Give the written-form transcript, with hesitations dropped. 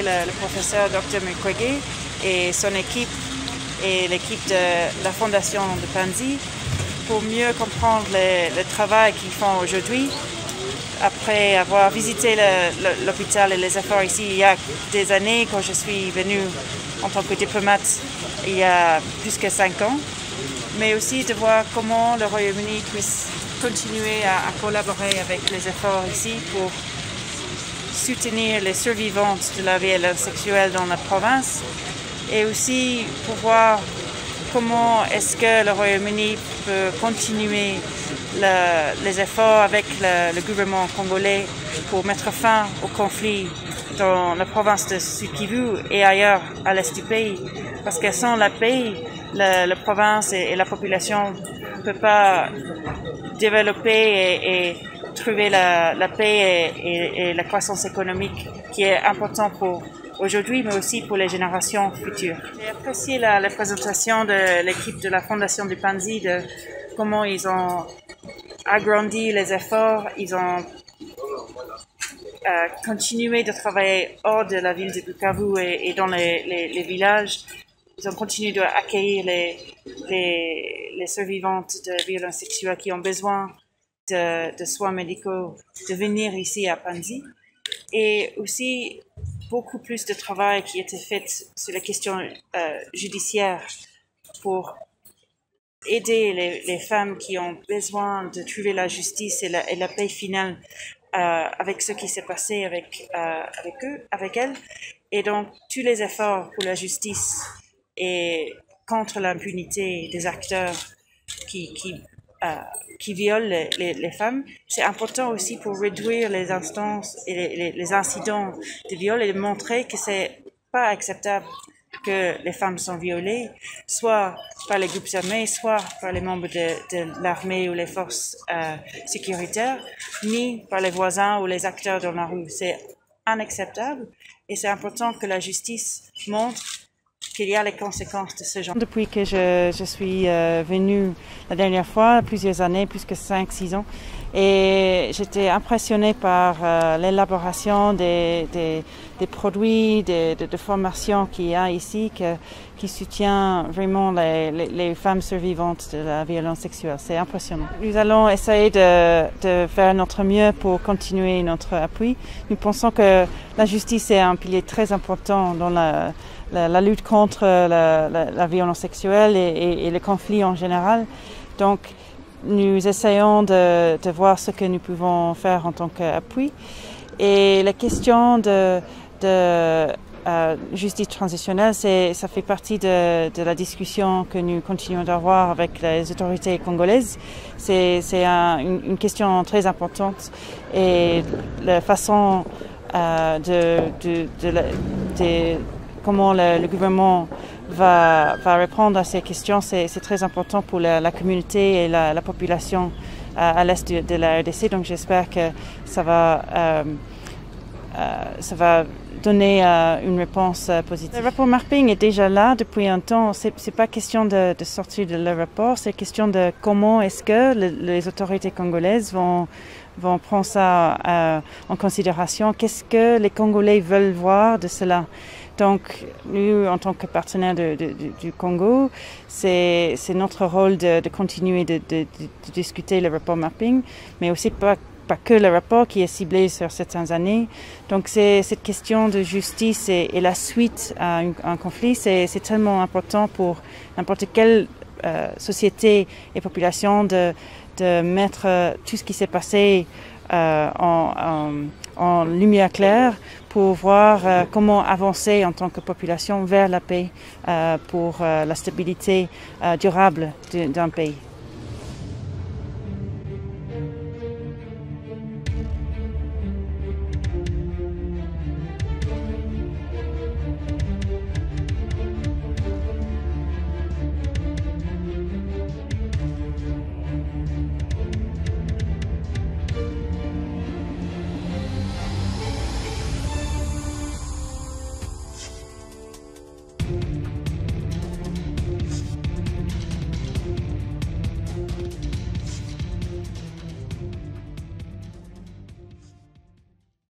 le professeur Dr. Mukwege et son équipe et l'équipe de la Fondation de Panzi pour mieux comprendre le travail qu'ils font aujourd'hui. Après avoir visité l'hôpital et les efforts ici il y a des années, quand je suis venue en tant que diplomate il y a plus que 5 ans, mais aussi de voir comment le Royaume-Uni puisse continuer à collaborer avec les efforts ici pour soutenir les survivantes de la violence sexuelle dans la province et aussi pour voir comment est-ce que le Royaume-Uni peut continuer les efforts avec le gouvernement congolais pour mettre fin au conflit dans la province de Sud-Kivu et ailleurs à l'est du pays. Parce que sans la paix, la province et la population ne peuvent pas développer et trouver la paix et la croissance économique qui est importante pour aujourd'hui, mais aussi pour les générations futures. J'ai apprécié la présentation de l'équipe de la Fondation du Panzi, de comment ils ont agrandi les efforts, ils ont continué de travailler hors de la ville de Bukavu et dans les villages. Ils ont continué d'accueillir les survivantes de violences sexuelles qui ont besoin de soins médicaux, de venir ici à Panzi. Et aussi beaucoup plus de travail qui était fait sur les questions judiciaires pour aider les femmes qui ont besoin de trouver la justice et la paix finale avec ce qui s'est passé avec elles. Et donc, tous les efforts pour la justice et contre l'impunité des acteurs qui violent les femmes, c'est important aussi pour réduire les instances et les incidents de viol et de montrer que c'est pas acceptable que les femmes sont violées, soit par les groupes armés, soit par les membres de l'armée ou les forces sécuritaires, ni par les voisins ou les acteurs dans la rue. C'est inacceptable et c'est important que la justice montre qu'il y a les conséquences de ce genre. Depuis que je suis venue la dernière fois, plusieurs années, plus que 5-6 ans, et j'étais impressionnée par l'élaboration des produits, de formation qu'il y a ici, qui soutient vraiment les femmes survivantes de la violence sexuelle. C'est impressionnant. Nous allons essayer de faire notre mieux pour continuer notre appui. Nous pensons que la justice est un pilier très important dans la lutte contre la violence sexuelle et le conflit en général. Donc, nous essayons de voir ce que nous pouvons faire en tant qu'appui. Et la question de justice transitionnelle, ça fait partie de la discussion que nous continuons d'avoir avec les autorités congolaises. C'est une question très importante et la façon comment le gouvernement va répondre à ces questions, c'est très important pour la communauté et la population à l'est de la RDC. Donc j'espère que ça va donner une réponse positive. Le rapport mapping est déjà là depuis un temps. C'est pas question de sortir de le rapport, c'est question de comment est-ce que les autorités congolaises vont prendre ça en considération. Qu'est-ce que les Congolais veulent voir de cela? Donc, nous, en tant que partenaire du Congo, c'est notre rôle de continuer de discuter le rapport mapping, mais aussi pas que le rapport qui est ciblé sur certaines années. Donc, cette question de justice et la suite à un conflit, c'est tellement important pour n'importe quelle société et population de mettre tout ce qui s'est passé en lumière claire pour voir comment avancer en tant que population vers la paix pour la stabilité durable d'un pays.